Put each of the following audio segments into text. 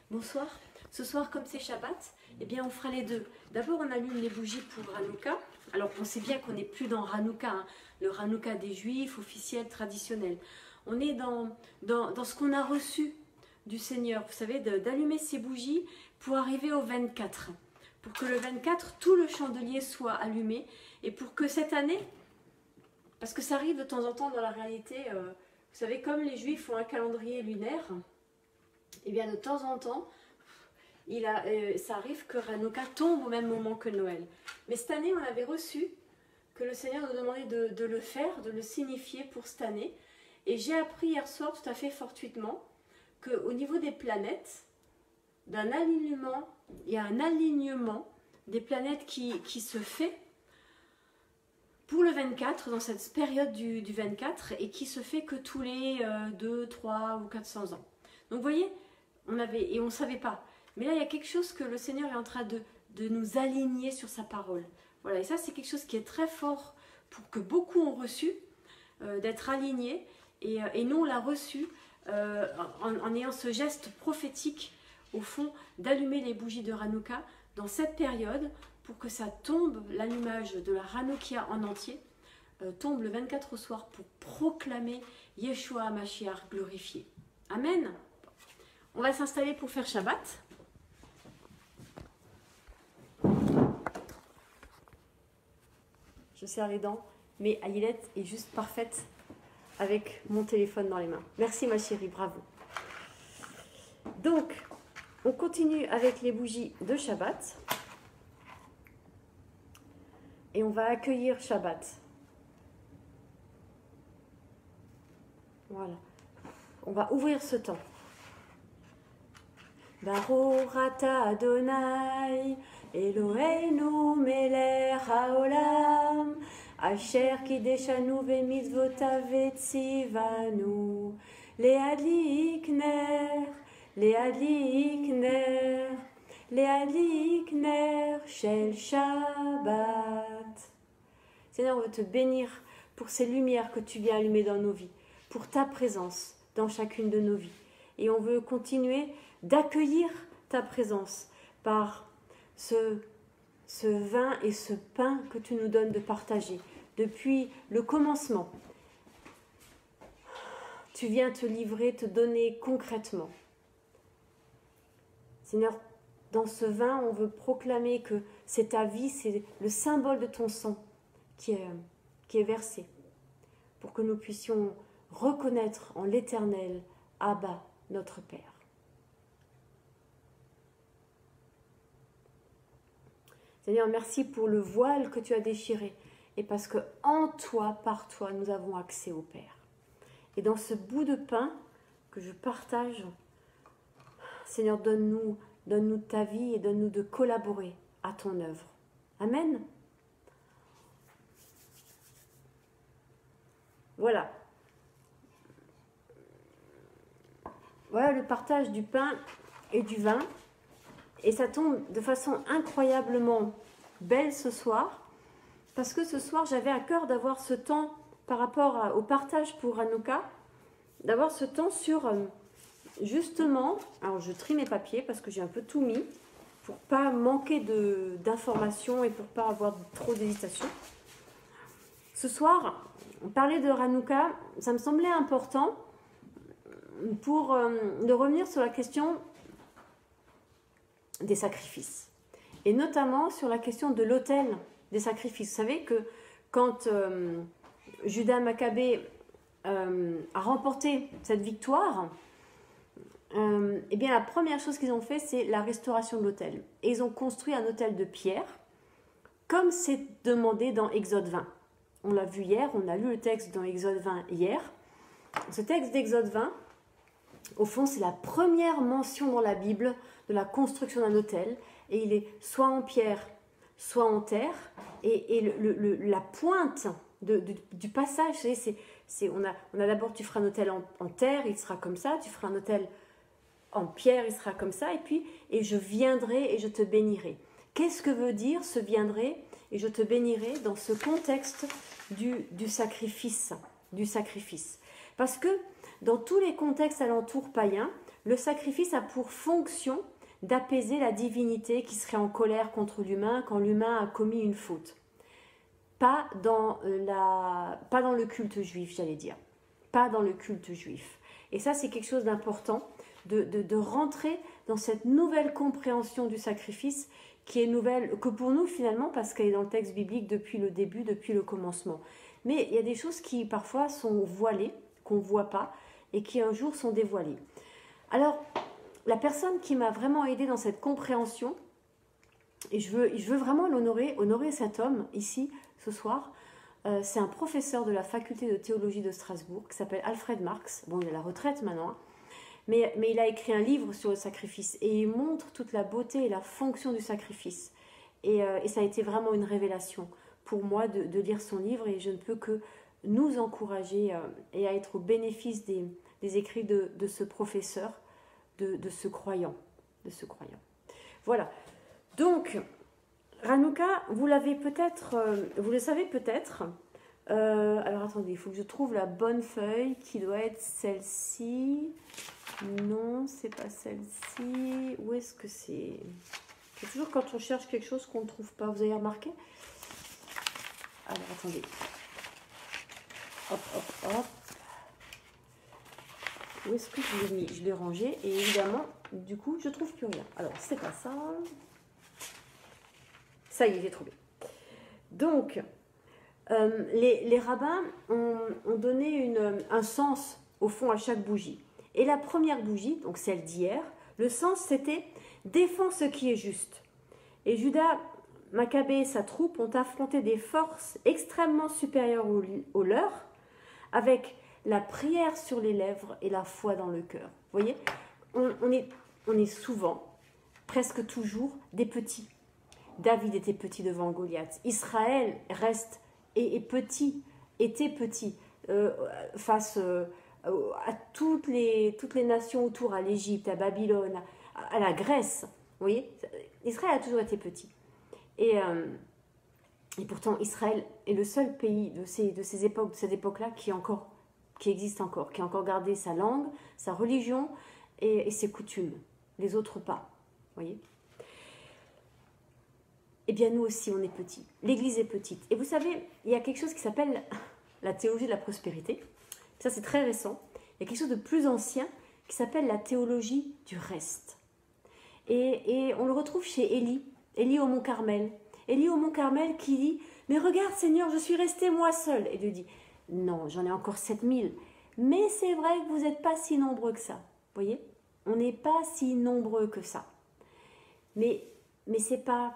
Bonsoir. Ce soir, comme c'est Shabbat, eh bien, on fera les deux. D'abord, on allume les bougies pour Hanouka. Alors, on sait bien qu'on n'est plus dans Hanouka, hein, le Hanouka des Juifs, officiel, traditionnel. On est dans ce qu'on a reçu du Seigneur, vous savez, d'allumer ces bougies pour arriver au 24. Pour que le 24, tout le chandelier soit allumé. Et pour que cette année, parce que ça arrive de temps en temps dans la réalité, vous savez, comme les Juifs ont un calendrier lunaire, et bien de temps en temps, ça arrive que Hanouka tombe au même moment que Noël. Mais cette année, on avait reçu que le Seigneur nous demandait de le faire, de le signifier pour cette année. Et j'ai appris hier soir, tout à fait fortuitement, qu'au niveau des planètes, d'un alignement, il y a un alignement des planètes qui se fait pour le 24, dans cette période du 24, et qui se fait que tous les 2, 3 ou 400 ans. Donc vous voyez, on ne savait pas. Mais là, il y a quelque chose que le Seigneur est en train de nous aligner sur sa parole. Voilà, et ça, c'est quelque chose qui est très fort pour que beaucoup ont reçu, d'être alignés. Et nous, on l'a reçu en ayant ce geste prophétique, au fond, d'allumer les bougies de Hanouka dans cette période pour que ça tombe, l'allumage de la Hanoukia en entier, tombe le 24 au soir pour proclamer Yeshua HaMashiach glorifié. Amen. On va s'installer pour faire Shabbat. Je serre les dents, mais Aïlette est juste parfaite avec mon téléphone dans les mains. Merci ma chérie, bravo. Donc, on continue avec les bougies de Shabbat. Et on va accueillir Shabbat. Voilà. On va ouvrir ce temps. Baruch ata Adonai, Eloheinu melech haolam, asher kideshanu v'mitzvotav v'tzivanu, leadlik ner, leadlik ner, leadlik ner shel Shabbat. Seigneur, on veut te bénir pour ces lumières que tu viens allumer dans nos vies, pour ta présence dans chacune de nos vies. Et on veut continuer d'accueillir ta présence par ce vin et ce pain que tu nous donnes de partager. Depuis le commencement, tu viens te livrer, te donner concrètement. Seigneur, dans ce vin, on veut proclamer que c'est ta vie, c'est le symbole de ton sang qui est versé, pour que nous puissions reconnaître en l'Éternel, Abba, notre Père. Seigneur, merci pour le voile que tu as déchiré, et parce que en toi, par toi, nous avons accès au Père. Et dans ce bout de pain que je partage, Seigneur, donne-nous ta vie et donne-nous de collaborer à ton œuvre. Amen. Voilà. Voilà le partage du pain et du vin. Et ça tombe de façon incroyablement belle ce soir. Parce que ce soir, j'avais à cœur d'avoir ce temps par rapport au partage pour Hanouka. D'avoir ce temps sur, justement, alors je trie mes papiers parce que j'ai un peu tout mis. Pour pas manquer d'informations et pour pas avoir trop d'hésitation. Ce soir, parler de Hanouka, ça me semblait important pour de revenir sur la question des sacrifices. Et notamment sur la question de l'autel des sacrifices. Vous savez que quand Judas Maccabée a remporté cette victoire, eh bien la première chose qu'ils ont fait, c'est la restauration de l'autel. Et ils ont construit un autel de pierre, comme c'est demandé dans Exode 20. On l'a vu hier, on a lu le texte dans Exode 20 hier. Ce texte d'Exode 20, au fond, c'est la première mention dans la Bible de la construction d'un autel. Et il est soit en pierre, soit en terre. Et la pointe du passage, on a d'abord, tu feras un autel en terre, il sera comme ça. Tu feras un autel en pierre, il sera comme ça. Et je viendrai et je te bénirai. Qu'est-ce que veut dire ce viendrai et je te bénirai dans ce contexte du sacrifice? Parce que dans tous les contextes alentours païens, le sacrifice a pour fonction d'apaiser la divinité qui serait en colère contre l'humain quand l'humain a commis une faute. Pas dans le culte juif, j'allais dire. Pas dans le culte juif. Et ça, c'est quelque chose d'important, de rentrer dans cette nouvelle compréhension du sacrifice qui est nouvelle, que pour nous finalement, parce qu'elle est dans le texte biblique depuis le début, depuis le commencement. Mais il y a des choses qui parfois sont voilées, qu'on ne voit pas, et qui un jour sont dévoilées. Alors, la personne qui m'a vraiment aidée dans cette compréhension, et je veux vraiment l'honorer, honorer cet homme ici, ce soir, c'est un professeur de la faculté de théologie de Strasbourg qui s'appelle Alfred Marx. Bon, il est à la retraite maintenant, hein. Mais il a écrit un livre sur le sacrifice et il montre toute la beauté et la fonction du sacrifice. Et ça a été vraiment une révélation pour moi de lire son livre et je ne peux que nous encourager et à être au bénéfice des écrits de ce professeur, de ce croyant. Voilà. Donc, Hanouka, vous l'avez peut-être, vous le savez peut-être. Alors attendez, il faut que je trouve la bonne feuille qui doit être celle-ci. Non, c'est pas celle-ci. Où est-ce que c'est? C'est toujours quand on cherche quelque chose qu'on ne trouve pas. Vous avez remarqué? Alors attendez. Hop, hop, hop. Où est-ce que je l'ai mis? Je l'ai rangé et évidemment, du coup, je ne trouve plus rien. Alors, c'est pas ça. Ça y est, j'ai trouvé. Donc, les rabbins ont donné un sens, au fond, à chaque bougie. Et la première bougie, donc celle d'hier, le sens c'était « défends ce qui est juste ». Et Judas Maccabée et sa troupe ont affronté des forces extrêmement supérieures aux leurs, avec la prière sur les lèvres et la foi dans le cœur. Vous voyez, on est souvent, presque toujours, des petits. David était petit devant Goliath. Israël reste et était petit face à toutes les nations autour, à l'Égypte, à Babylone, à la Grèce. Vous voyez, Israël a toujours été petit. Et pourtant, Israël est le seul pays de cette époque-là qui existe encore, qui a encore gardé sa langue, sa religion et ses coutumes. Les autres pas. Vous voyez ? Eh bien, nous aussi, on est petits. L'Église est petite. Et vous savez, il y a quelque chose qui s'appelle la théologie de la prospérité. Ça, c'est très récent. Il y a quelque chose de plus ancien qui s'appelle la théologie du reste. Et on le retrouve chez Élie au Mont Carmel. Élie au Mont Carmel qui dit « Mais regarde Seigneur, je suis resté moi seul. » Et Dieu dit « Non, j'en ai encore 7000. Mais c'est vrai que vous n'êtes pas si nombreux que ça. » Vous voyez ? On n'est pas si nombreux que ça. Mais c'est pas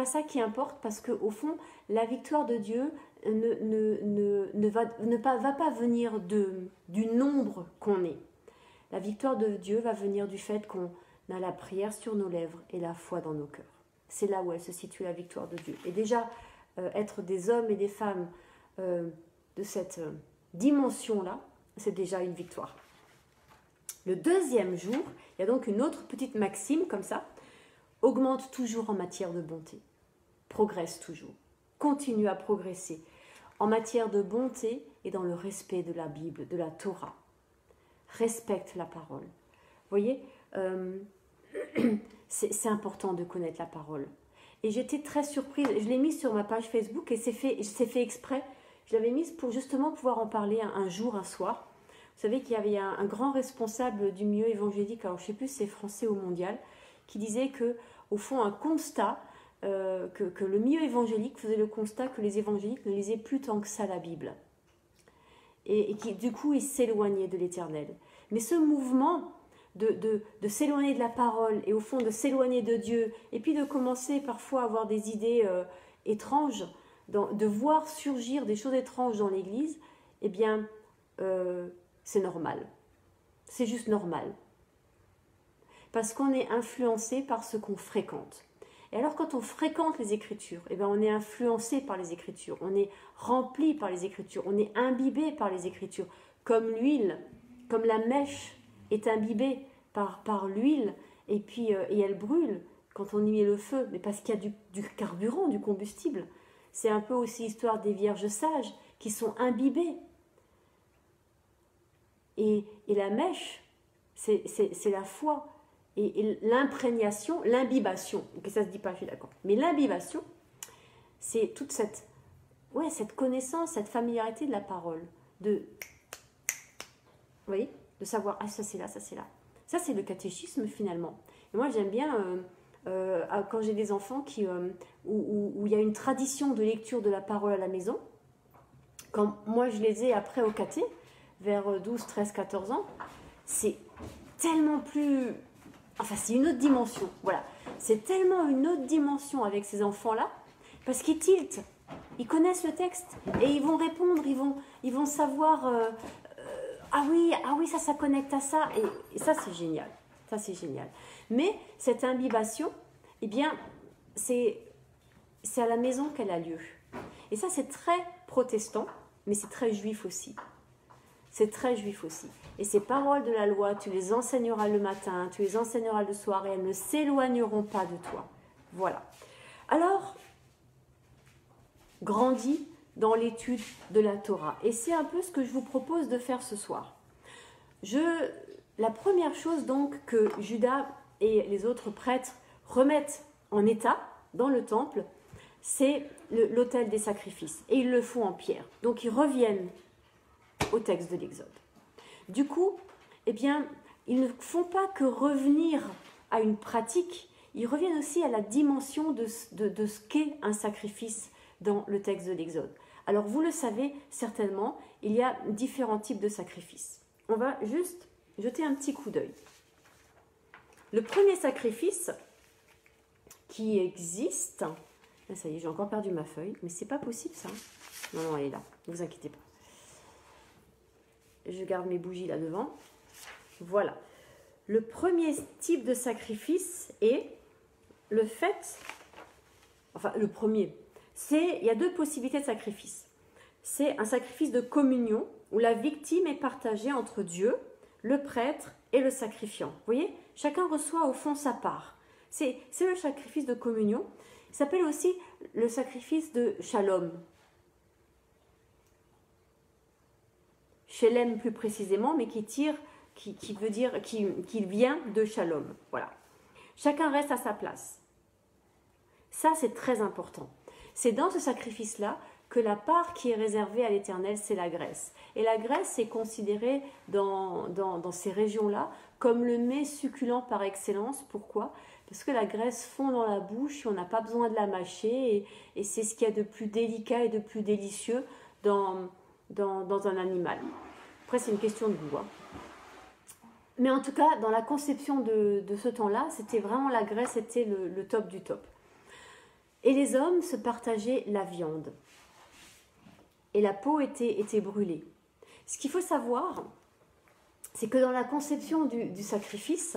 ça qui importe parce qu'au fond, la victoire de Dieu ne va pas venir du nombre qu'on est. La victoire de Dieu va venir du fait qu'on a la prière sur nos lèvres et la foi dans nos cœurs. C'est là où elle se situe, la victoire de Dieu. Et déjà, être des hommes et des femmes de cette dimension-là, c'est déjà une victoire. Le deuxième jour, il y a donc une autre petite maxime comme ça. Augmente toujours en matière de bonté. Progresse toujours. Continue à progresser en matière de bonté et dans le respect de la Bible, de la Torah. Respecte la parole. Vous voyez, c'est important de connaître la parole. Et j'étais très surprise. Je l'ai mise sur ma page Facebook et c'est fait exprès. Je l'avais mise pour justement pouvoir en parler un jour, un soir. Vous savez qu'il y avait un grand responsable du milieu évangélique, alors je ne sais plus si c'est français ou mondial, qui disait que, au fond, un constat, que le milieu évangélique faisait le constat que les évangéliques ne lisaient plus tant que ça la Bible. Et qui, du coup, ils s'éloignaient de l'Éternel. Mais ce mouvement de s'éloigner de la parole et, au fond, de s'éloigner de Dieu, et puis de commencer parfois à avoir des idées étranges, de voir surgir des choses étranges dans l'Église, eh bien, c'est normal. C'est juste normal. Parce qu'on est influencé par ce qu'on fréquente. Et alors quand on fréquente les Écritures, eh bien on est influencé par les Écritures, on est rempli par les Écritures, on est imbibé par les Écritures, comme l'huile, comme la mèche est imbibée par l'huile, et puis et elle brûle quand on y met le feu, mais parce qu'il y a du carburant, du combustible. C'est un peu aussi l'histoire des vierges sages qui sont imbibées. Et la mèche, c'est la foi. Et l'imprégnation, l'imbibation, ok, ça se dit pas, je suis d'accord. Mais l'imbibation, c'est toute cette connaissance, cette familiarité de la parole. Vous voyez, de savoir, ah ça c'est là, ça c'est là. Ça c'est le catéchisme finalement. Et moi j'aime bien, quand j'ai des enfants où il y a une tradition de lecture de la parole à la maison, quand moi je les ai après au caté, vers 12, 13, 14 ans, c'est tellement plus... Enfin, c'est une autre dimension, voilà. C'est tellement une autre dimension avec ces enfants-là, parce qu'ils tiltent, ils connaissent le texte, et ils vont répondre, ils vont savoir, ah oui, ça connecte à ça, et ça, c'est génial. Ça, c'est génial. Mais cette imbibation, eh bien, c'est à la maison qu'elle a lieu. Et ça, c'est très protestant, mais c'est très juif aussi. C'est très juif aussi. Et ces paroles de la loi, tu les enseigneras le matin, tu les enseigneras le soir, et elles ne s'éloigneront pas de toi. Voilà. Alors, grandis dans l'étude de la Torah. Et c'est un peu ce que je vous propose de faire ce soir. La première chose donc que Judas et les autres prêtres remettent en état dans le temple, c'est l'autel des sacrifices. Et ils le font en pierre. Donc ils reviennent au texte de l'Exode. Du coup, eh bien, ils ne font pas que revenir à une pratique, ils reviennent aussi à la dimension de ce qu'est un sacrifice dans le texte de l'Exode. Alors, vous le savez certainement, il y a différents types de sacrifices. On va juste jeter un petit coup d'œil. Le premier sacrifice qui existe... Là, ça y est, j'ai encore perdu ma feuille, mais c'est pas possible ça. Non, elle est là, ne vous inquiétez pas. Je garde mes bougies là devant. Voilà. Le premier type de sacrifice est le fait... Enfin, le premier... il y a deux possibilités de sacrifice. C'est un sacrifice de communion où la victime est partagée entre Dieu, le prêtre et le sacrifiant. Vous voyez, chacun reçoit au fond sa part. C'est le sacrifice de communion. Il s'appelle aussi le sacrifice de shalom. Shalem plus précisément, mais qui veut dire qui vient de shalom. Voilà. Chacun reste à sa place. Ça, c'est très important. C'est dans ce sacrifice-là que la part qui est réservée à l'Éternel, c'est la graisse. Et la graisse est considérée dans ces régions-là comme le mets succulent par excellence. Pourquoi ? Parce que la graisse fond dans la bouche et on n'a pas besoin de la mâcher. Et c'est ce qu'il y a de plus délicat et de plus délicieux dans un animal. Après, c'est une question de goût. Mais en tout cas, dans la conception de ce temps-là, c'était vraiment la graisse, c'était le top du top. Et les hommes se partageaient la viande. Et la peau était brûlée. Ce qu'il faut savoir, c'est que dans la conception du sacrifice,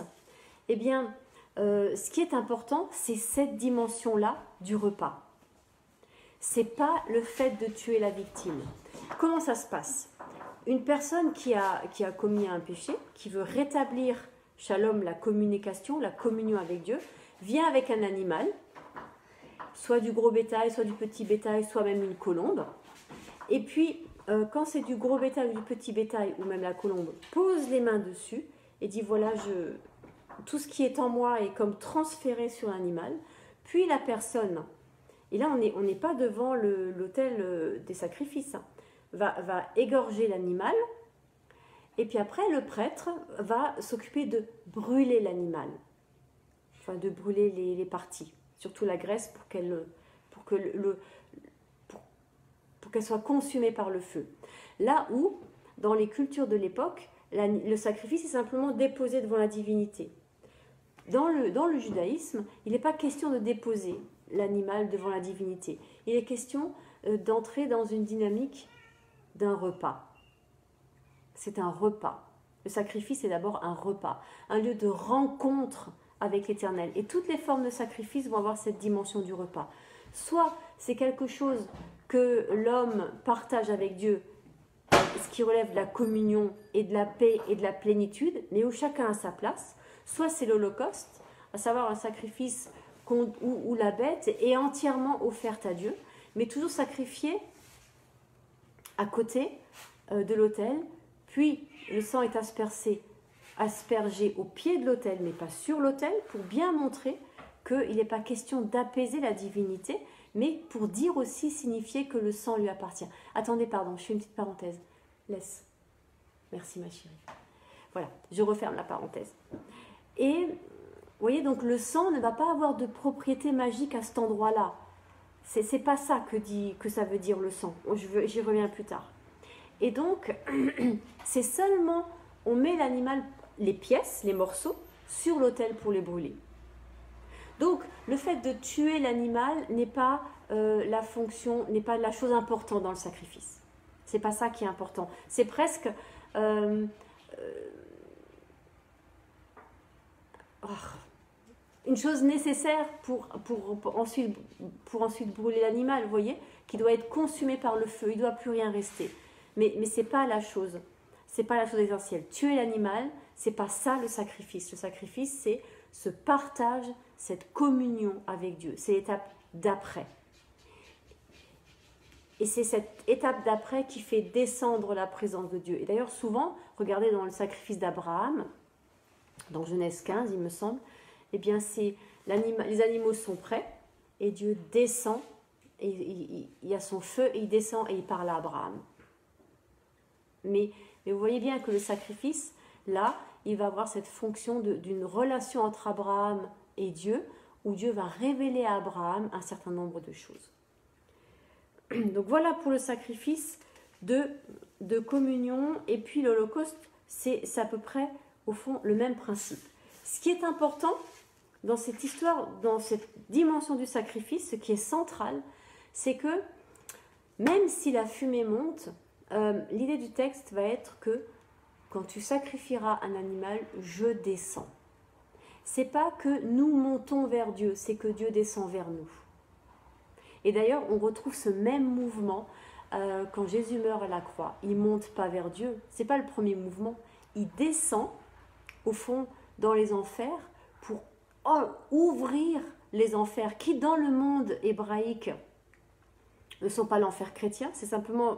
eh bien, ce qui est important, c'est cette dimension-là du repas. C'est pas le fait de tuer la victime. Comment ça se passe ? Une personne qui a commis un péché, qui veut rétablir shalom, la communication, la communion avec Dieu, vient avec un animal, soit du gros bétail, soit du petit bétail, soit même une colombe. Et puis, quand c'est du gros bétail ou du petit bétail, ou même la colombe, pose les mains dessus et dit voilà, tout ce qui est en moi est comme transféré sur l'animal. Puis la personne, et là on n'est pas devant l'autel des sacrifices, va égorger l'animal. Et puis après, le prêtre va s'occuper de brûler l'animal, enfin de brûler les parties, surtout la graisse pour qu'elle soit consumée par le feu. Là où, dans les cultures de l'époque, le sacrifice est simplement déposé devant la divinité. Dans le judaïsme, il n'est pas question de déposer l'animal devant la divinité. Il est question d'entrer dans une dynamique d'un repas. C'est un repas. Le sacrifice est d'abord un repas, un lieu de rencontre avec l'Éternel. Et toutes les formes de sacrifice vont avoir cette dimension du repas. Soit c'est quelque chose que l'homme partage avec Dieu, ce qui relève de la communion et de la paix et de la plénitude, mais où chacun a sa place. Soit c'est l'Holocauste, à savoir un sacrifice où la bête est entièrement offerte à Dieu, mais toujours sacrifiée à côté de l'autel Puis le sang est aspergé au pied de l'autel, mais pas sur l'autel, pour bien montrer qu'il n'est pas question d'apaiser la divinité, mais pour dire aussi, signifier que le sang lui appartient. Attendez, pardon, je fais une petite parenthèse. Laisse. Merci ma chérie. Voilà, je referme la parenthèse. Et vous voyez, donc le sang ne va pas avoir de propriété magique à cet endroit-là. C'est pas ça que ça veut dire le sang. J'y reviens plus tard. Et donc, c'est seulement, on met l'animal, les pièces, les morceaux, sur l'autel pour les brûler. Donc, le fait de tuer l'animal n'est pas la fonction, n'est pas la chose importante dans le sacrifice. C'est pas ça qui est important. C'est presque une chose nécessaire pour ensuite brûler l'animal, vous voyez, qui doit être consumé par le feu. Il ne doit plus rien rester. Mais ce n'est pas la chose. C'est pas la chose essentielle. Tuer l'animal, c'est pas ça le sacrifice. Le sacrifice, c'est ce partage, cette communion avec Dieu. C'est l'étape d'après. Et c'est cette étape d'après qui fait descendre la présence de Dieu. Et d'ailleurs, souvent, regardez dans le sacrifice d'Abraham, dans Genèse 15, il me semble, eh bien, les animaux sont prêts et Dieu descend, et il y a son feu, et il descend et il parle à Abraham. Mais vous voyez bien que le sacrifice, là, il va avoir cette fonction d'une relation entre Abraham et Dieu, où Dieu va révéler à Abraham un certain nombre de choses. Donc voilà pour le sacrifice de communion. Et puis l'Holocauste, c'est à peu près, au fond, le même principe. Ce qui est important dans cette histoire, dans cette dimension du sacrifice, ce qui est central, c'est que même si la fumée monte, l'idée du texte va être que quand tu sacrifieras un animal, je descends. C'est pas que nous montons vers Dieu, c'est que Dieu descend vers nous. Et d'ailleurs, on retrouve ce même mouvement quand Jésus meurt à la croix. Il ne monte pas vers Dieu, c'est pas le premier mouvement. Il descend, au fond, dans les enfers pour ouvrir les enfers qui, dans le monde hébraïque, ne sont pas l'enfer chrétien, c'est simplement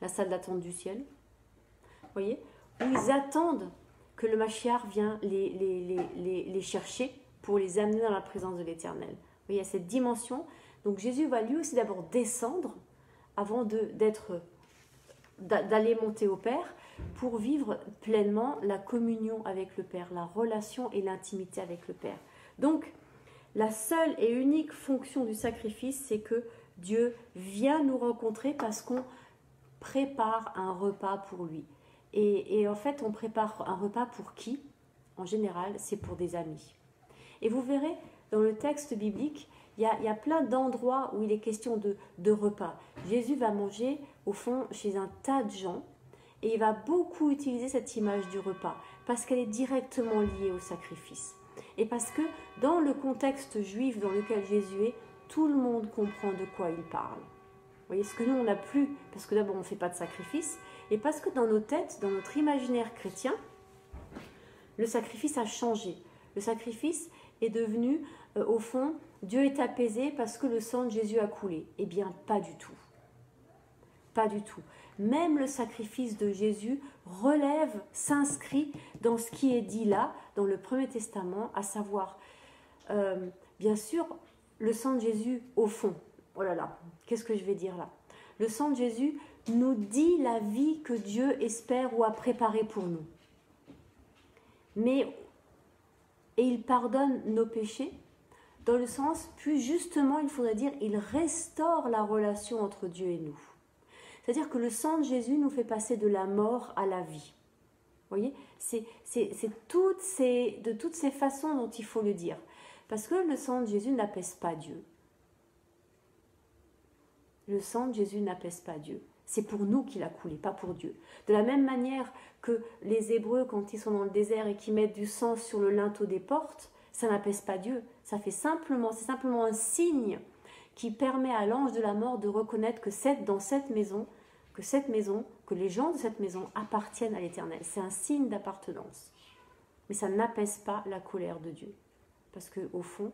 la salle d'attente du ciel. Vous voyez, où ils attendent que le Mashiach vienne les chercher pour les amener dans la présence de l'Éternel. Vous voyez, il y a cette dimension. Donc Jésus va lui aussi d'abord descendre avant d'aller monter au Père pour vivre pleinement la communion avec le Père, la relation et l'intimité avec le Père. Donc, la seule et unique fonction du sacrifice, c'est que Dieu vient nous rencontrer parce qu'on prépare un repas pour lui. Et en fait, on prépare un repas pour qui? En général, c'est pour des amis. Et vous verrez, dans le texte biblique, il y a plein d'endroits où il est question de repas. Jésus va manger, au fond, chez un tas de gens, et il va beaucoup utiliser cette image du repas, parce qu'elle est directement liée au sacrifice. Et parce que dans le contexte juif dans lequel Jésus est, tout le monde comprend de quoi il parle. Vous voyez, ce que nous, on n'a plus, parce que d'abord, on ne fait pas de sacrifice, et parce que dans nos têtes, dans notre imaginaire chrétien, le sacrifice a changé. Le sacrifice est devenu, au fond, Dieu est apaisé parce que le sang de Jésus a coulé. Eh bien, pas du tout. Pas du tout. Même le sacrifice de Jésus relève, s'inscrit dans ce qui est dit là, dans le Premier Testament, à savoir, bien sûr, le sang de Jésus au fond. Oh là là, qu'est-ce que je vais dire là? Le sang de Jésus nous dit la vie que Dieu espère ou a préparée pour nous. Et il pardonne nos péchés, dans le sens, plus justement, il faudrait dire, il restaure la relation entre Dieu et nous. C'est-à-dire que le sang de Jésus nous fait passer de la mort à la vie. Vous voyez, c'est de toutes ces façons dont il faut le dire. Parce que le sang de Jésus n'apaise pas Dieu. Le sang de Jésus n'apaise pas Dieu. C'est pour nous qu'il a coulé, pas pour Dieu. De la même manière que les Hébreux, quand ils sont dans le désert et qu'ils mettent du sang sur le linteau des portes, ça n'apaise pas Dieu. C'est simplement un signe qui permet à l'ange de la mort de reconnaître que que les gens de cette maison appartiennent à l'Éternel. C'est un signe d'appartenance. Mais ça n'apaise pas la colère de Dieu. Parce qu'au fond,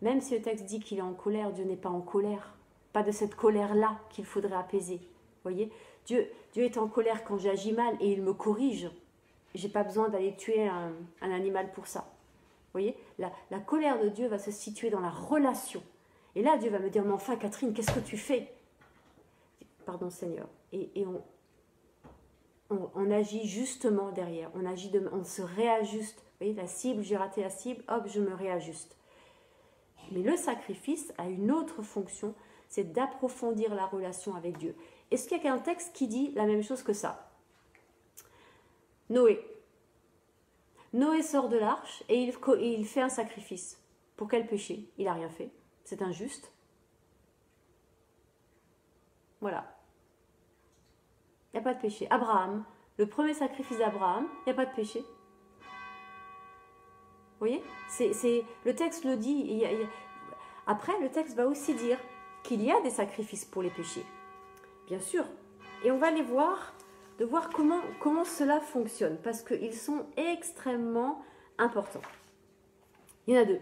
même si le texte dit qu'il est en colère, Dieu n'est pas en colère. Pas de cette colère-là qu'il faudrait apaiser. Vous voyez, Dieu est en colère quand j'agis mal et il me corrige. J'ai pas besoin d'aller tuer un animal pour ça. Vous voyez, la colère de Dieu va se situer dans la relation. Et là, Dieu va me dire, mais enfin, Catherine, qu'est-ce que tu fais? Pardon, Seigneur. Et on agit justement derrière. On se réajuste. Vous voyez, la cible, j'ai raté la cible, hop, je me réajuste. Mais le sacrifice a une autre fonction, c'est d'approfondir la relation avec Dieu. Est-ce qu'il y a un texte qui dit la même chose que ça? Noé. Noé sort de l'arche et il fait un sacrifice. Pour quel péché? Il n'a rien fait. C'est injuste. Voilà. Il n'y a pas de péché. Abraham, le premier sacrifice d'Abraham, il n'y a pas de péché. Vous voyez, le texte le dit. Après, le texte va aussi dire qu'il y a des sacrifices pour les péchés. Bien sûr. Et on va les voir, de voir comment cela fonctionne, parce qu'ils sont extrêmement importants. Il y en a deux.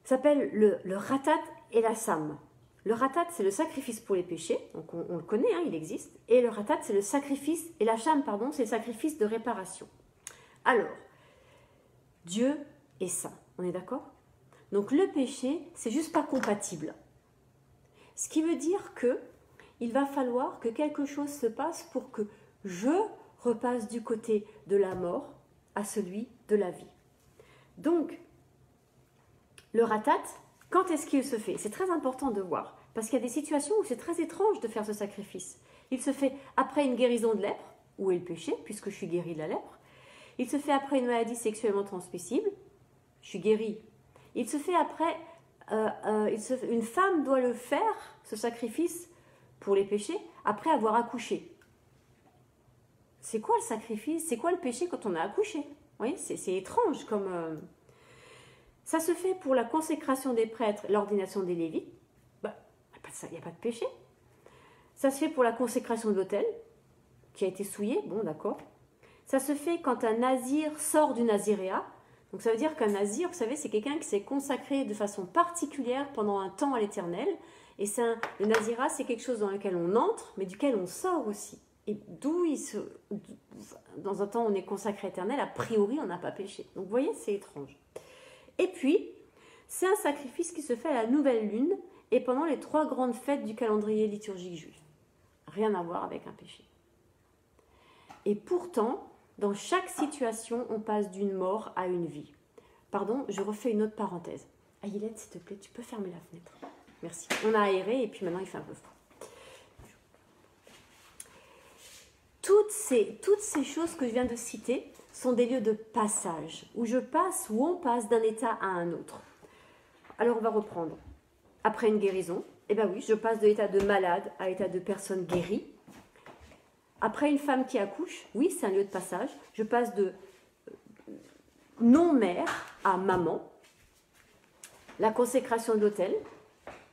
Ça s'appelle le ratat et la sam. Le ratat, c'est le sacrifice pour les péchés, donc on le connaît, hein, il existe. Et le ratat, c'est le sacrifice, et la sham, pardon, c'est le sacrifice de réparation. Alors, Dieu est saint, on est d'accord? Donc le péché, c'est juste pas compatible. Ce qui veut dire que il va falloir que quelque chose se passe pour que je repasse du côté de la mort à celui de la vie. Donc, le ratat, quand est-ce qu'il se fait? C'est très important de voir, parce qu'il y a des situations où c'est très étrange de faire ce sacrifice. Il se fait après une guérison de lèpre, où est le péché, puisque je suis guérie de la lèpre. Il se fait après une maladie sexuellement transmissible, je suis guérie. Il se fait après, une femme doit le faire, ce sacrifice pour les péchés, après avoir accouché. C'est quoi le sacrifice? C'est quoi le péché quand on a accouché? Vous voyez, c'est étrange comme... Ça se fait pour la consécration des prêtres, l'ordination des lévites. Ben, il n'y a pas de péché. Ça se fait pour la consécration de l'autel, qui a été souillé, bon d'accord. Ça se fait quand un nazir sort du naziréat. Donc ça veut dire qu'un nazir, vous savez, c'est quelqu'un qui s'est consacré de façon particulière pendant un temps à l'Éternel. Et le nazirat, c'est quelque chose dans lequel on entre, mais duquel on sort aussi. Et dans un temps où on est consacré à l'Éternel, a priori, on n'a pas péché. Donc vous voyez, c'est étrange. Et puis, c'est un sacrifice qui se fait à la nouvelle lune et pendant les 3 grandes fêtes du calendrier liturgique juif. Rien à voir avec un péché. Et pourtant, dans chaque situation, on passe d'une mort à une vie. Pardon, je refais une autre parenthèse. Aïlette, s'il te plaît, tu peux fermer la fenêtre? Merci. On a aéré et puis maintenant il fait un peu froid. Toutes ces choses que je viens de citer sont des lieux de passage, où on passe d'un état à un autre. Alors on va reprendre. Après une guérison, eh bien oui, je passe de l'état de malade à l'état de personne guérie. Après une femme qui accouche, oui, c'est un lieu de passage. Je passe de non-mère à maman. La consécration de l'autel,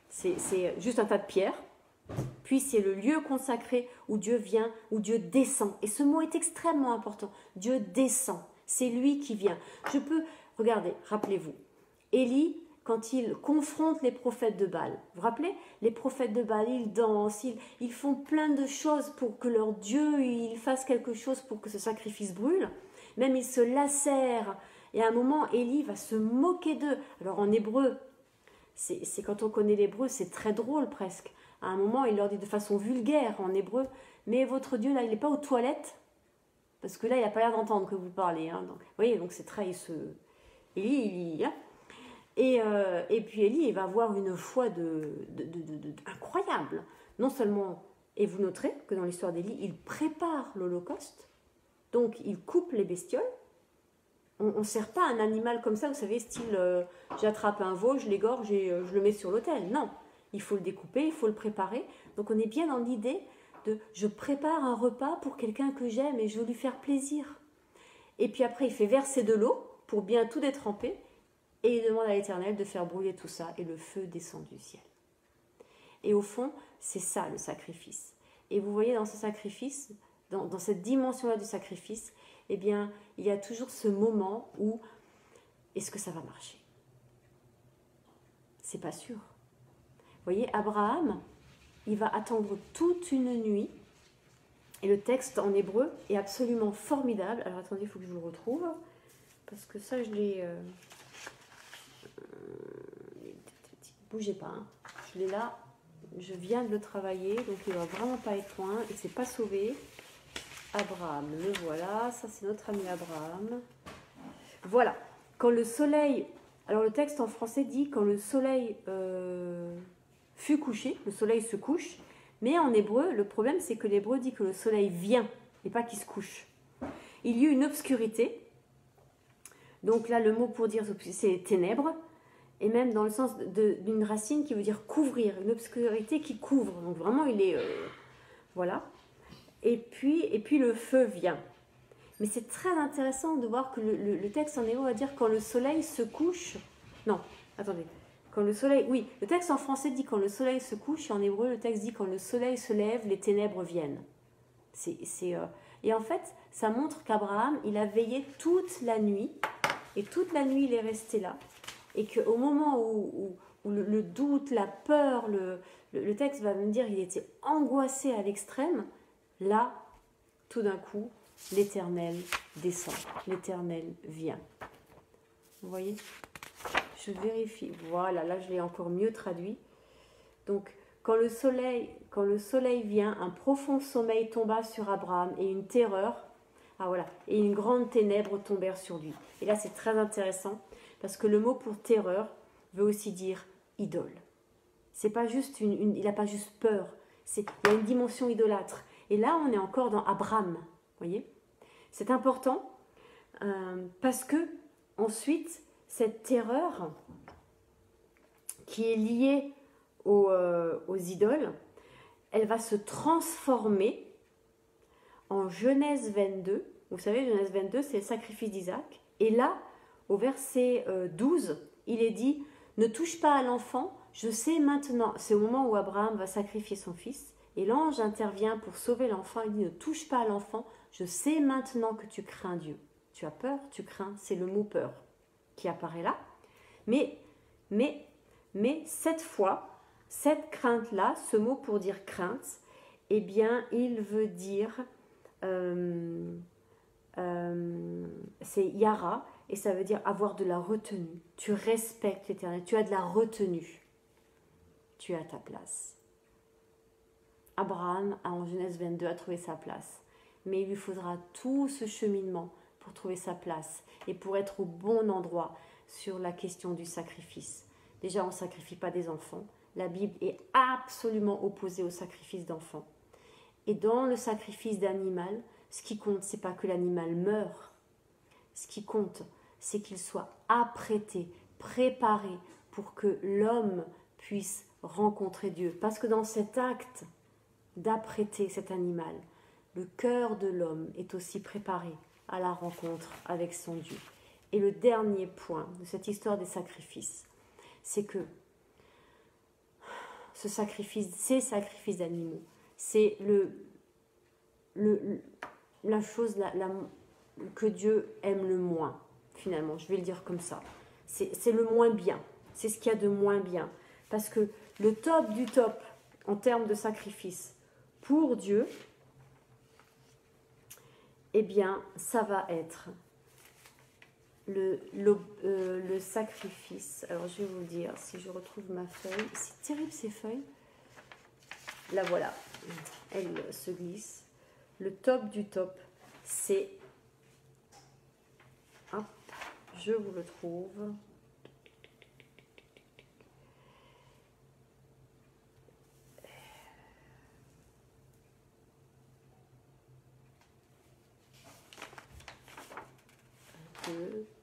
c'est juste un tas de pierres. Puis c'est le lieu consacré où Dieu vient, où Dieu descend. Et ce mot est extrêmement important. Dieu descend. C'est lui qui vient. Regardez, rappelez-vous. Élie, quand il confronte les prophètes de Baal, vous vous rappelez? Les prophètes de Baal, ils dansent, ils font plein de choses pour que leur Dieu il fasse quelque chose pour que ce sacrifice brûle. Même ils se lacèrent. Et à un moment, Élie va se moquer d'eux. Alors en hébreu, c'est quand on connaît l'hébreu, c'est très drôle presque. À un moment, il leur dit de façon vulgaire en hébreu, mais votre Dieu, là, il n'est pas aux toilettes, parce que là, il n'a pas l'air d'entendre que vous parlez. Hein, donc, vous voyez, donc c'est très... Élie, hein, et puis Élie, il va avoir une foi incroyable. Non seulement, et vous noterez que dans l'histoire d'Élie, il prépare l'Holocauste, donc il coupe les bestioles. On ne sert pas un animal comme ça, vous savez, style, j'attrape un veau, je l'égorge et je le mets sur l'autel. Non. Il faut le découper, il faut le préparer. Donc on est bien dans l'idée de je prépare un repas pour quelqu'un que j'aime et je veux lui faire plaisir. Et puis après il fait verser de l'eau pour bien tout détremper et il demande à l'Éternel de faire brûler tout ça et le feu descend du ciel. Et au fond, c'est ça le sacrifice. Et vous voyez dans ce sacrifice, dans cette dimension-là du sacrifice, eh bien il y a toujours ce moment où est-ce que ça va marcher? C'est pas sûr. Vous voyez, Abraham, il va attendre toute une nuit. Et le texte en hébreu est absolument formidable. Alors attendez, il faut que je vous le retrouve. Parce que ça, je l'ai... bougez pas. Hein. Je l'ai là. Je viens de le travailler. Donc il ne va vraiment pas être loin. Il ne s'est pas sauvé. Abraham, le voilà. Ça, c'est notre ami Abraham. Voilà. Quand le soleil... Alors le texte en français dit quand le soleil fut couché. Le soleil se couche. Mais en hébreu, le problème, c'est que l'hébreu dit que le soleil vient et pas qu'il se couche. Il y eut une obscurité. Donc là, le mot pour dire c'est ténèbres. Et même dans le sens d'une racine qui veut dire couvrir. Une obscurité qui couvre. Donc vraiment, il est... voilà. Et puis le feu vient. Mais c'est très intéressant de voir que le texte en hébreu va dire quand le soleil se couche. Non, attendez. Quand le soleil, oui, le texte en français dit quand le soleil se couche, et en hébreu, le texte dit quand le soleil se lève, les ténèbres viennent. Et en fait, ça montre qu'Abraham, il a veillé toute la nuit, et toute la nuit, il est resté là. Et qu'au moment où le doute, la peur, le texte va me dire qu'il était angoissé à l'extrême, là, tout d'un coup, l'Éternel descend, l'Éternel vient. Vous voyez ? Je vérifie. Voilà, là je l'ai encore mieux traduit. Donc, quand le soleil vient, un profond sommeil tomba sur Abraham et une terreur, et une grande ténèbre tombèrent sur lui. Et là, c'est très intéressant parce que le mot pour terreur veut aussi dire idole. C'est pas juste il n'a pas juste peur. Il y a une dimension idolâtre. Et là, on est encore dans Abraham. Vous voyez ? C'est important parce que ensuite, cette terreur qui est liée aux idoles, elle va se transformer en Genèse 22. Vous savez, Genèse 22, c'est le sacrifice d'Isaac. Et là, au verset 12, il est dit « Ne touche pas à l'enfant, je sais maintenant ». C'est au moment où Abraham va sacrifier son fils. Et l'ange intervient pour sauver l'enfant. Il dit « Ne touche pas à l'enfant, je sais maintenant que tu crains Dieu ». Tu as peur, tu crains, c'est le mot peur qui apparaît là. Mais cette fois, cette crainte-là, ce mot pour dire crainte, eh bien, il veut dire, c'est yara, et ça veut dire avoir de la retenue. Tu respectes l'Éternel, tu as de la retenue. Tu es à ta place. Abraham, en Genèse 22, a trouvé sa place. Mais il lui faudra tout ce cheminement pour trouver sa place et pour être au bon endroit sur la question du sacrifice. Déjà, on ne sacrifie pas des enfants. La Bible est absolument opposée au sacrifice d'enfants. Et dans le sacrifice d'animal, ce qui compte, ce n'est pas que l'animal meure. Ce qui compte, c'est qu'il soit apprêté, préparé pour que l'homme puisse rencontrer Dieu. Parce que dans cet acte d'apprêter cet animal, le cœur de l'homme est aussi préparé à la rencontre avec son Dieu. Et le dernier point de cette histoire des sacrifices, c'est que ces sacrifices d'animaux, c'est la chose que Dieu aime le moins, finalement, je vais le dire comme ça. C'est le moins bien, c'est ce qu'il y a de moins bien. Parce que le top du top, en termes de sacrifice, pour Dieu, eh bien, ça va être le sacrifice. Alors, je vais vous le dire, si je retrouve ma feuille. C'est terrible, ces feuilles. Là, voilà. Elle se glisse. Le top du top, c'est... Hop, je vous le trouve.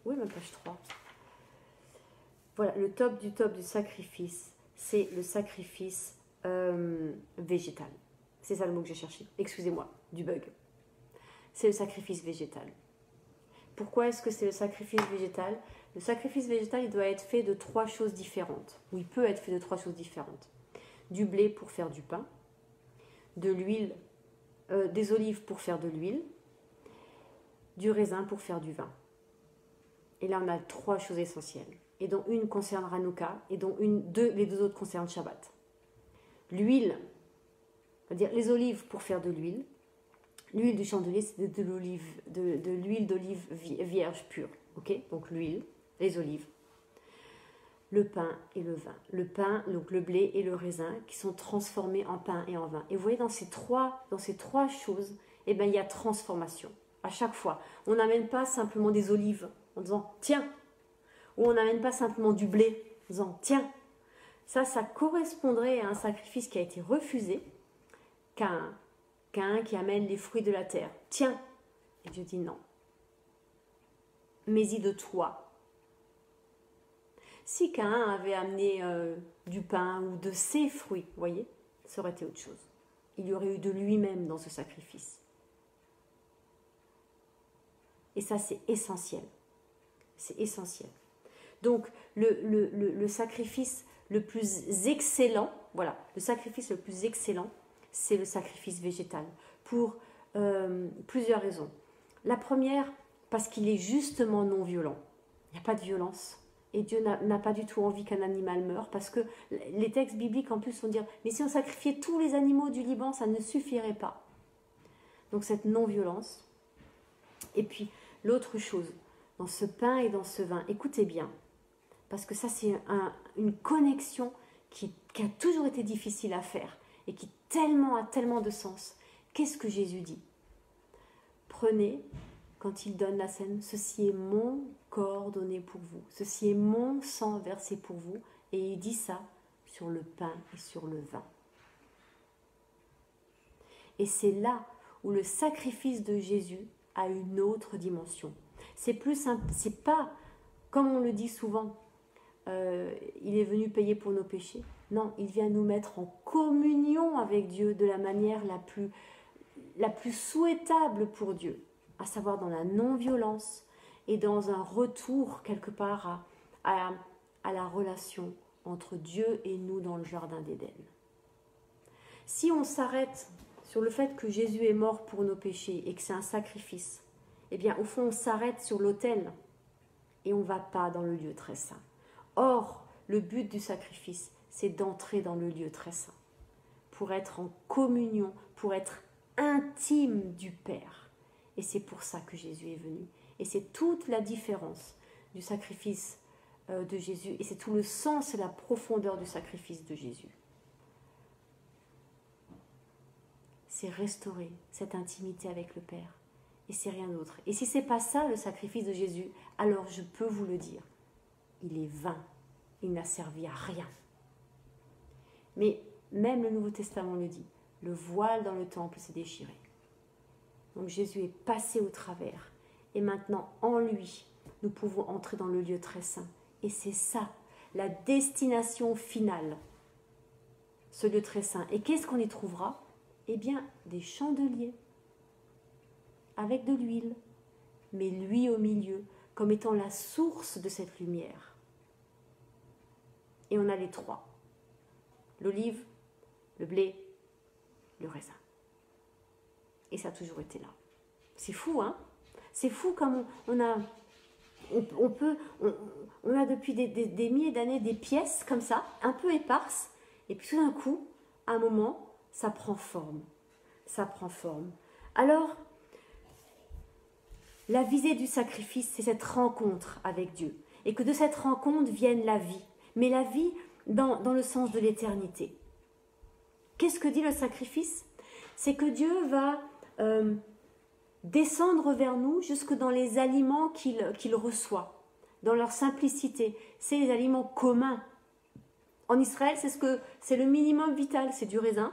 Oui, ma page 3. Voilà, le top du sacrifice, c'est le sacrifice végétal. C'est ça le mot que j'ai cherché. Excusez-moi, du bug. C'est le sacrifice végétal. Pourquoi est-ce que c'est le sacrifice végétal? Le sacrifice végétal, il doit être fait de 3 choses différentes. Ou il peut être fait de 3 choses différentes. Du blé pour faire du pain, de l'huile, des olives pour faire de l'huile, du raisin pour faire du vin. Et là, on a 3 choses essentielles. Et dont une concerne Hanouka, et dont les deux autres concernent Shabbat. L'huile, C'est-à-dire les olives pour faire de l'huile. L'huile du chandelier, c'est de l'huile d'olive vierge pure. Okay, donc l'huile, les olives, le pain et le vin. Le pain, donc le blé et le raisin qui sont transformés en pain et en vin. Et vous voyez, dans ces trois choses, eh ben, il y a transformation. À chaque fois, on n'amène pas simplement des olives en disant tiens, ou on n'amène pas simplement du blé en disant tiens. Ça correspondrait à un sacrifice qui a été refusé, Caïn qui amène les fruits de la terre. Tiens. Et Dieu dit non. Mais-y de toi. Si Caïn avait amené du pain ou de ses fruits, vous voyez, ça aurait été autre chose. Il y aurait eu de lui-même dans ce sacrifice. Et ça, c'est essentiel. C'est essentiel. Donc, le sacrifice le plus excellent, voilà, le sacrifice le plus excellent, c'est le sacrifice végétal, pour plusieurs raisons. La première, parce qu'il est justement non violent. Il n'y a pas de violence. Et Dieu n'a pas du tout envie qu'un animal meure, parce que les textes bibliques en plus vont dire, mais si on sacrifiait tous les animaux du Liban, ça ne suffirait pas. Donc cette non-violence. Et puis, l'autre chose, dans ce pain et dans ce vin, écoutez bien, parce que ça c'est une connexion qui a toujours été difficile à faire, et qui a tellement de sens. Qu'est-ce que Jésus dit? Prenez, quand il donne la scène, ceci est mon corps donné pour vous, ceci est mon sang versé pour vous, et il dit ça sur le pain et sur le vin. Et c'est là où le sacrifice de Jésus a une autre dimension. C'est plus simple, c'est pas, comme on le dit souvent, il est venu payer pour nos péchés. Non, il vient nous mettre en communion avec Dieu de la manière la plus souhaitable pour Dieu, à savoir dans la non-violence et dans un retour quelque part à la relation entre Dieu et nous dans le jardin d'Éden. Si on s'arrête sur le fait que Jésus est mort pour nos péchés et que c'est un sacrifice, eh bien au fond on s'arrête sur l'autel et on ne va pas dans le lieu très saint. Or, le but du sacrifice, c'est d'entrer dans le lieu très saint, pour être en communion, pour être intime du Père. Et c'est pour ça que Jésus est venu. Et c'est toute la différence du sacrifice de Jésus, et c'est tout le sens et la profondeur du sacrifice de Jésus. C'est restaurer cette intimité avec le Père, et c'est rien d'autre. Et si ce n'est pas ça le sacrifice de Jésus, alors je peux vous le dire, il est vain, il n'a servi à rien. Mais même le Nouveau Testament le dit, le voile dans le temple s'est déchiré. Donc Jésus est passé au travers, et maintenant en lui, nous pouvons entrer dans le lieu très saint. Et c'est ça, la destination finale, ce lieu très saint. Et qu'est-ce qu'on y trouvera? Eh bien, des chandeliers, avec de l'huile, mais lui au milieu, comme étant la source de cette lumière. Et on a les trois, l'olive, le blé, le raisin. Et ça a toujours été là. C'est fou, hein? C'est fou comme on a depuis des milliers d'années des pièces comme ça, un peu éparses, et puis tout d'un coup, à un moment, ça prend forme. Ça prend forme. Alors, la visée du sacrifice, c'est cette rencontre avec Dieu. Et que de cette rencontre vienne la vie. Mais la vie dans le sens de l'éternité. Qu'est-ce que dit le sacrifice? C'est que Dieu va descendre vers nous jusque dans les aliments qu'il reçoit, dans leur simplicité. C'est les aliments communs. En Israël, c'est le minimum vital. C'est du raisin,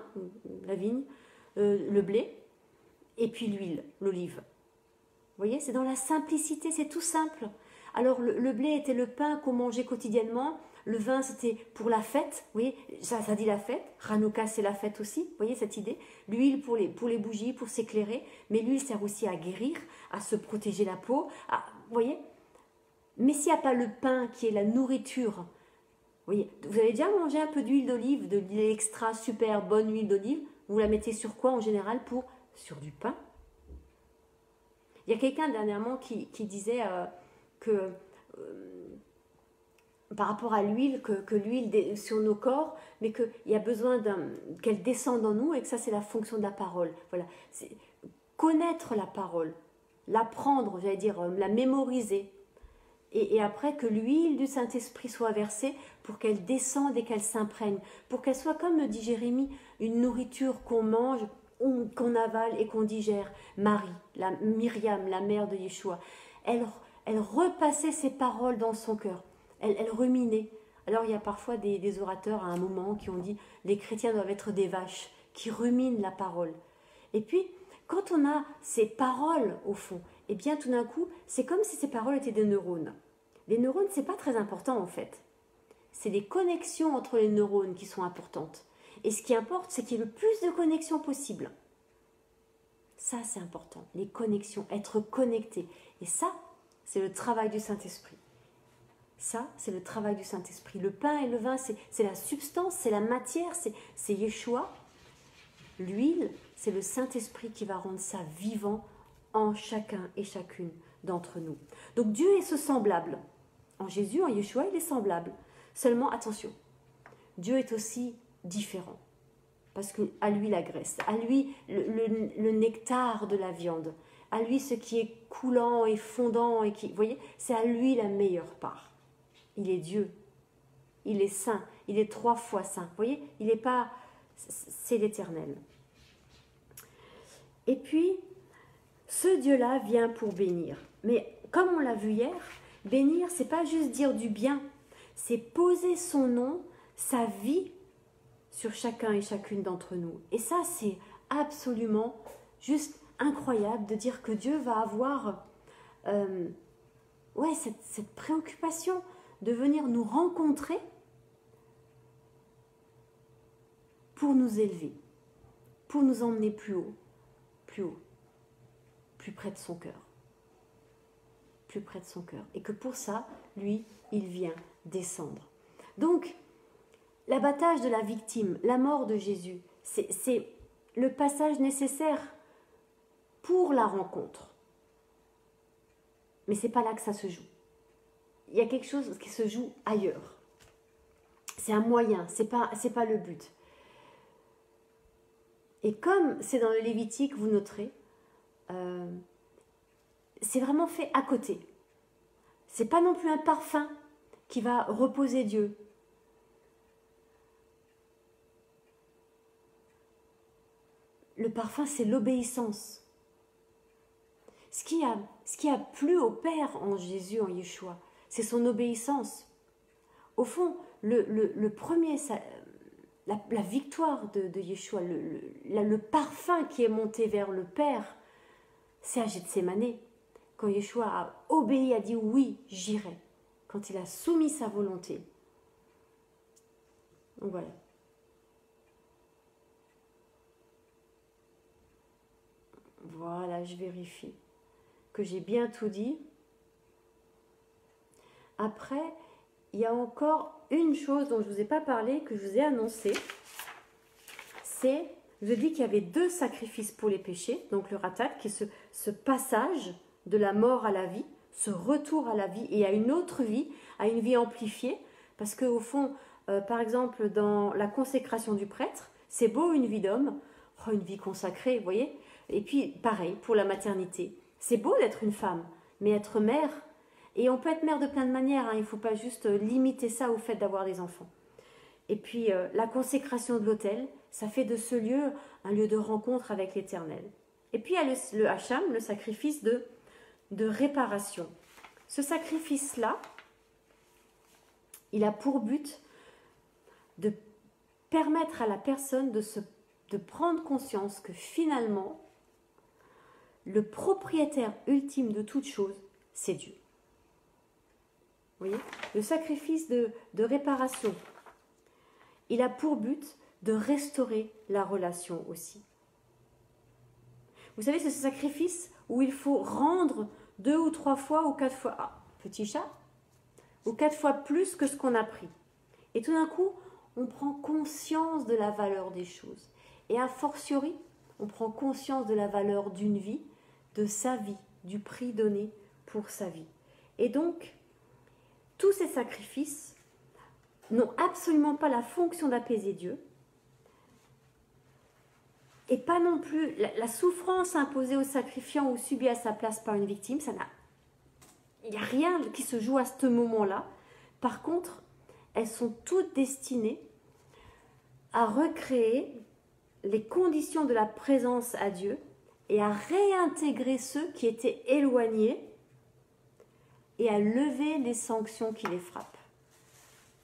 la vigne, le blé, et puis l'huile, l'olive. Vous voyez, c'est dans la simplicité, c'est tout simple. Alors le blé était le pain qu'on mangeait quotidiennement, le vin c'était pour la fête, vous voyez, ça dit la fête, Hanouka c'est la fête aussi, vous voyez cette idée, l'huile pour les bougies, pour s'éclairer, mais l'huile sert aussi à guérir, à se protéger la peau, vous voyez. Mais s'il n'y a pas le pain qui est la nourriture, vous voyez, vous avez déjà mangé un peu d'huile d'olive, de l'huile extra super bonne huile d'olive, vous la mettez sur quoi en général? Sur du pain. Il y a quelqu'un dernièrement qui disait que par rapport à l'huile, que l'huile sur nos corps, mais qu'il y a besoin qu'elle descende en nous et que ça c'est la fonction de la parole. Voilà, c'est connaître la parole, l'apprendre, j'allais dire, la mémoriser. Et après que l'huile du Saint-Esprit soit versée pour qu'elle descende et qu'elle s'imprègne, pour qu'elle soit, comme le dit Jérémie, une nourriture qu'on mange, qu'on avale et qu'on digère. Marie, Myriam, la mère de Yeshua, elle repassait ses paroles dans son cœur, elle ruminait. Alors il y a parfois des orateurs à un moment qui ont dit les chrétiens doivent être des vaches qui ruminent la parole. Et puis, quand on a ces paroles au fond, et bien tout d'un coup, c'est comme si ces paroles étaient des neurones. Les neurones, c'est pas très important en fait. C'est les connexions entre les neurones qui sont importantes. Et ce qui importe, c'est qu'il y ait le plus de connexions possible. Ça, c'est important. Les connexions, être connecté. Et ça, c'est le travail du Saint-Esprit. Ça, c'est le travail du Saint-Esprit. Le pain et le vin, c'est la substance, c'est la matière, c'est Yeshua. L'huile, c'est le Saint-Esprit qui va rendre ça vivant en chacun et chacune d'entre nous. Donc Dieu est ce semblable. En Jésus, en Yeshua, il est semblable. Seulement, attention, Dieu est aussi différent. Parce qu'à lui la graisse, à lui le nectar de la viande, à lui ce qui est coulant et fondant, et qui, vous voyez, c'est à lui la meilleure part. Il est Dieu, il est saint, il est 3 fois saint. Vous voyez, il n'est pas, c'est l'Éternel. Et puis, ce Dieu-là vient pour bénir. Mais comme on l'a vu hier, bénir, c'est pas juste dire du bien, c'est poser son nom, sa vie sur chacun et chacune d'entre nous. Et ça, c'est absolument juste incroyable de dire que Dieu va avoir cette préoccupation de venir nous rencontrer pour nous élever, pour nous emmener plus haut, plus près de son cœur. Plus près de son cœur. Et que pour ça, lui, il vient descendre. Donc, l'abattage de la victime, la mort de Jésus, c'est le passage nécessaire pour la rencontre. Mais ce n'est pas là que ça se joue. Il y a quelque chose qui se joue ailleurs. C'est un moyen, c'est pas le but. Et comme c'est dans le Lévitique, vous noterez, c'est vraiment fait à côté. C'est pas non plus un parfum qui va reposer Dieu. Le parfum, c'est l'obéissance. Ce qui a plu au Père en Jésus, en Yeshua, c'est son obéissance. Au fond, le premier, la victoire de Yeshua, le parfum qui est monté vers le Père, c'est à Gethsémané. Quand Yeshua a obéi, a dit oui, j'irai. Quand il a soumis sa volonté. Donc voilà. Voilà, je vérifie que j'ai bien tout dit. Après, il y a encore une chose dont je ne vous ai pas parlé, que je vous ai annoncé. C'est, je vous ai dit qu'il y avait 2 sacrifices pour les péchés. Donc le ratat, qui est ce passage de la mort à la vie, ce retour à la vie et à une autre vie, à une vie amplifiée. Parce qu'au fond, par exemple, dans la consécration du prêtre, c'est beau une vie d'homme, une vie consacrée, vous voyez. Et puis, pareil, pour la maternité. C'est beau d'être une femme, mais être mère, et on peut être mère de plein de manières, hein, il ne faut pas juste limiter ça au fait d'avoir des enfants. Et puis, la consécration de l'autel, ça fait de ce lieu un lieu de rencontre avec l'Éternel. Et puis, il y a le hacham, le sacrifice de réparation. Ce sacrifice-là, il a pour but de permettre à la personne de prendre conscience que finalement, le propriétaire ultime de toute chose, c'est Dieu. Vous voyez ? Le sacrifice de réparation, il a pour but de restaurer la relation aussi. Vous savez, c'est ce sacrifice où il faut rendre 2 ou 3 fois ou 4 fois, petit chat, ou 4 fois plus que ce qu'on a pris. Et tout d'un coup, on prend conscience de la valeur des choses. Et a fortiori, on prend conscience de la valeur d'une vie, de sa vie, du prix donné pour sa vie. Et donc, tous ces sacrifices n'ont absolument pas la fonction d'apaiser Dieu, et pas non plus la souffrance imposée au sacrifiant ou subie à sa place par une victime, il n'y a rien qui se joue à ce moment-là. Par contre, elles sont toutes destinées à recréer les conditions de la présence à Dieu et à réintégrer ceux qui étaient éloignés et à lever les sanctions qui les frappent.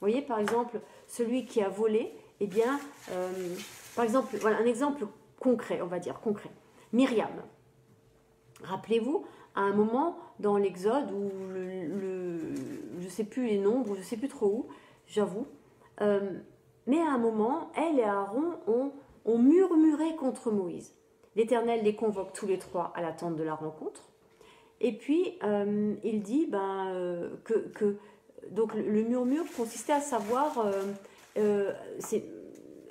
Vous voyez, par exemple, celui qui a volé, eh bien, par exemple, voilà un exemple concret, on va dire concret. Myriam. Rappelez-vous, à un moment dans l'Exode où je ne sais plus les nombres, je ne sais plus trop où, j'avoue, mais à un moment, elle et Aaron ont murmuré contre Moïse. L'Éternel les convoque tous les trois à la tente de la rencontre. Et puis, il dit donc le murmure consistait à savoir,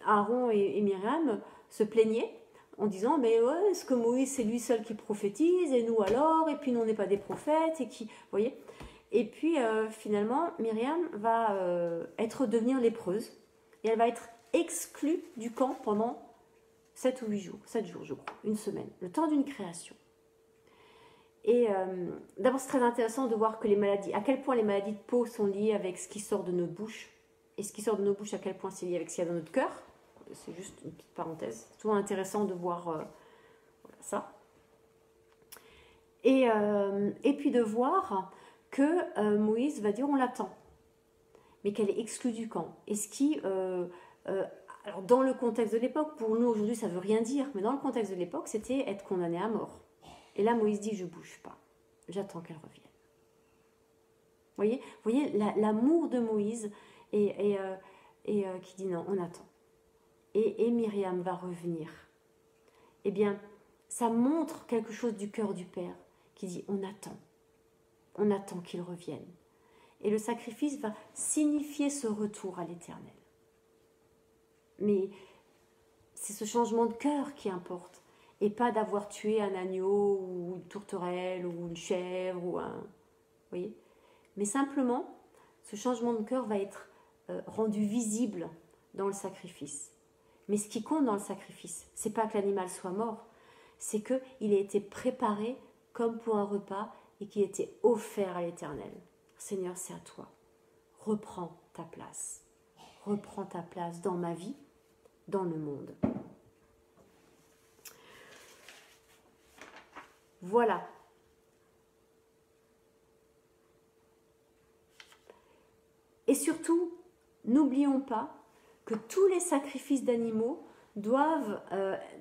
Aaron et Myriam se plaignaient en disant, mais ouais, est-ce que Moïse c'est lui seul qui prophétise et nous alors, et puis nous on n'est pas des prophètes, et qui, vous voyez. Et puis finalement, Myriam va devenir lépreuse, et elle va être exclue du camp pendant 7 ou 8 jours, 7 jours je crois, une semaine, le temps d'une création. Et d'abord c'est très intéressant de voir que à quel point les maladies de peau sont liées avec ce qui sort de nos bouches, et ce qui sort de nos bouches à quel point c'est lié avec ce qu'il y a dans notre cœur. C'est juste une petite parenthèse. C'est toujours intéressant de voir ça. Et puis de voir que Moïse va dire on l'attend, mais qu'elle est exclue du camp. Et ce qui, alors dans le contexte de l'époque, pour nous aujourd'hui ça ne veut rien dire, mais dans le contexte de l'époque c'était être condamné à mort. Et là Moïse dit je ne bouge pas, j'attends qu'elle revienne. Vous voyez l'amour de Moïse et qui dit non, on attend. Et Myriam va revenir. Eh bien, ça montre quelque chose du cœur du Père qui dit on attend qu'il revienne. Et le sacrifice va signifier ce retour à l'Éternel. Mais c'est ce changement de cœur qui importe, et pas d'avoir tué un agneau ou une tourterelle ou une chèvre ou un... Vous voyez ? Mais simplement, ce changement de cœur va être rendu visible dans le sacrifice. Mais ce qui compte dans le sacrifice, c'est pas que l'animal soit mort, c'est qu'il a été préparé comme pour un repas et qu'il a été offert à l'Éternel. Seigneur, c'est à toi. Reprends ta place. Reprends ta place dans ma vie, dans le monde. Voilà. Et surtout, n'oublions pas que tous les sacrifices d'animaux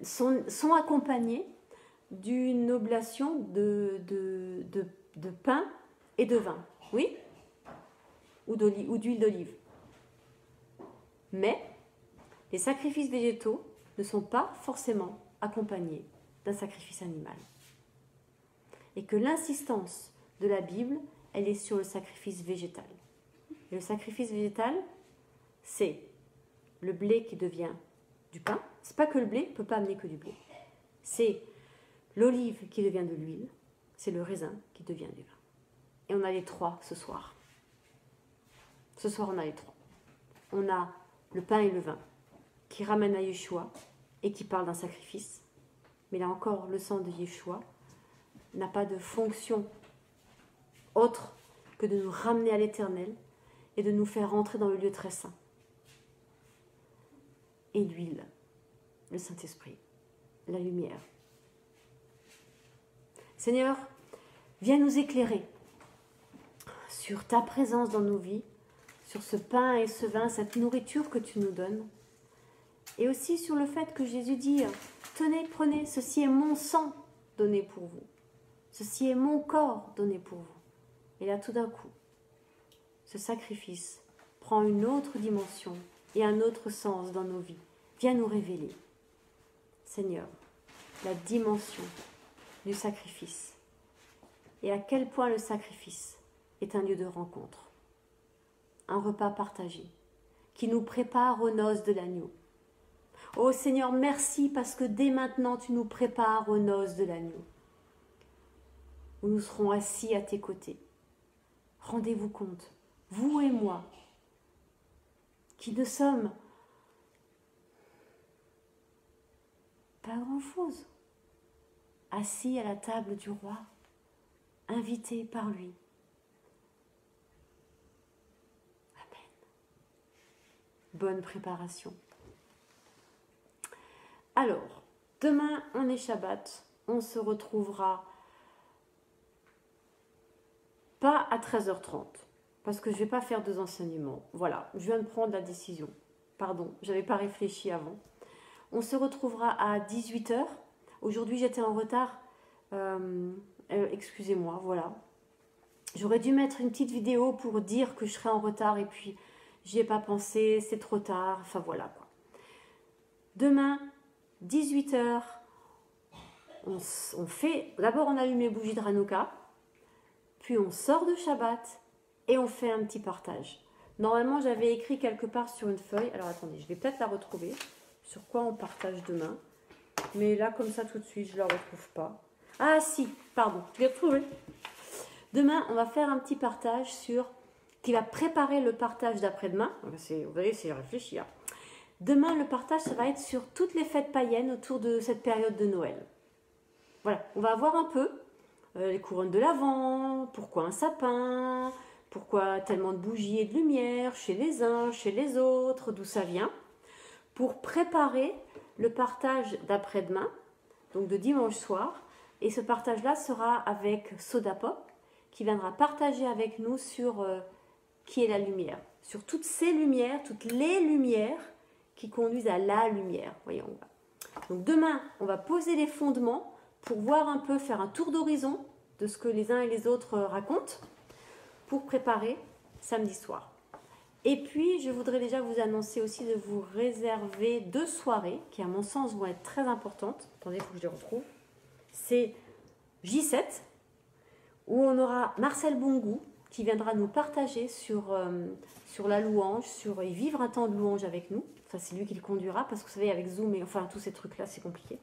sont accompagnés d'une oblation de pain et de vin, oui, ou d'huile d'olive. Mais les sacrifices végétaux ne sont pas forcément accompagnés d'un sacrifice animal. Et que l'insistance de la Bible, elle est sur le sacrifice végétal. Et le sacrifice végétal, c'est le blé qui devient du pain. C'est pas que le blé, ne peut pas amener que du blé. C'est l'olive qui devient de l'huile. C'est le raisin qui devient du vin. Et on a les trois ce soir. Ce soir, on a les trois. On a le pain et le vin qui ramènent à Yeshua et qui parlent d'un sacrifice. Mais là encore, le sang de Yeshua n'a pas de fonction autre que de nous ramener à l'Éternel et de nous faire rentrer dans le lieu très saint. Et l'huile, le Saint-Esprit, la lumière. Seigneur, viens nous éclairer sur ta présence dans nos vies, sur ce pain et ce vin, cette nourriture que tu nous donnes, et aussi sur le fait que Jésus dit, tenez, prenez, ceci est mon sang donné pour vous, ceci est mon corps donné pour vous. Et là, tout d'un coup, ce sacrifice prend une autre dimension et un autre sens dans nos vies. Viens nous révéler, Seigneur, la dimension du sacrifice et à quel point le sacrifice est un lieu de rencontre, un repas partagé qui nous prépare aux noces de l'agneau. Oh Seigneur, merci parce que dès maintenant tu nous prépares aux noces de l'agneau, où nous serons assis à tes côtés. Rendez-vous compte, vous et moi, qui ne sommes pas grand-chose, assis à la table du roi, invités par lui. Amen. Bonne préparation. Alors, demain, on est Shabbat, on se retrouvera pas à 13h30, parce que je ne vais pas faire 2 enseignements. Voilà, je viens de prendre la décision. Pardon, je n'avais pas réfléchi avant. On se retrouvera à 18h. Aujourd'hui, j'étais en retard. Excusez-moi, voilà. J'aurais dû mettre une petite vidéo pour dire que je serais en retard, et puis j'y ai pas pensé, c'est trop tard. Enfin, voilà quoi. Demain, 18h, on fait... D'abord, on allume les bougies de Hanouka, puis on sort de Shabbat, et on fait un petit partage. Normalement, j'avais écrit quelque part sur une feuille. Alors, attendez, je vais peut-être la retrouver. Sur quoi on partage demain. Mais là, comme ça, tout de suite, je ne la retrouve pas. Ah, si, pardon, je l'ai retrouvée. Demain, on va faire un petit partage sur... qui va préparer le partage d'après-demain. Vous voyez, c'est réfléchi. Hein. Demain, le partage, ça va être sur toutes les fêtes païennes autour de cette période de Noël. Voilà, on va voir un peu les couronnes de l'Avent, pourquoi un sapin, pourquoi tellement de bougies et de lumière chez les uns, chez les autres, d'où ça vient, pour préparer le partage d'après-demain, donc de dimanche soir. Et ce partage-là sera avec Soda Pop, qui viendra partager avec nous sur qui est la lumière, sur toutes ces lumières, toutes les lumières qui conduisent à la lumière. Voyons, donc demain, on va poser les fondements pour voir un peu, faire un tour d'horizon de ce que les uns et les autres racontent, pour préparer samedi soir. Et puis, je voudrais déjà vous annoncer aussi de vous réserver 2 soirées qui, à mon sens, vont être très importantes. Attendez, il faut que je les retrouve. C'est J7, où on aura Marcel Bongou, qui viendra nous partager sur la louange, et vivre un temps de louange avec nous. Enfin, c'est lui qui le conduira, parce que vous savez, avec Zoom et enfin tous ces trucs-là, c'est compliqué.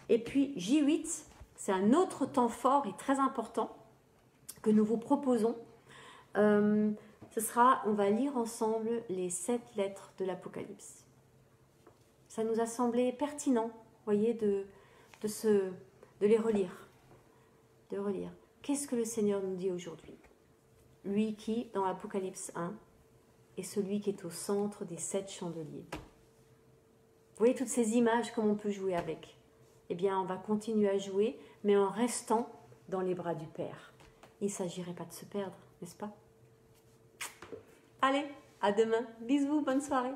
Et puis J8, c'est un autre temps fort et très important que nous vous proposons. Ce sera, on va lire ensemble les 7 lettres de l'Apocalypse. Ça nous a semblé pertinent, voyez, de les relire. De relire. Qu'est-ce que le Seigneur nous dit aujourd'hui? Lui qui, dans l'Apocalypse 1, est celui qui est au centre des 7 chandeliers. Vous voyez toutes ces images, comme on peut jouer avec? Eh bien, on va continuer à jouer, mais en restant dans les bras du Père. Il ne s'agirait pas de se perdre, n'est-ce pas? Allez, à demain. Bisous, bonne soirée.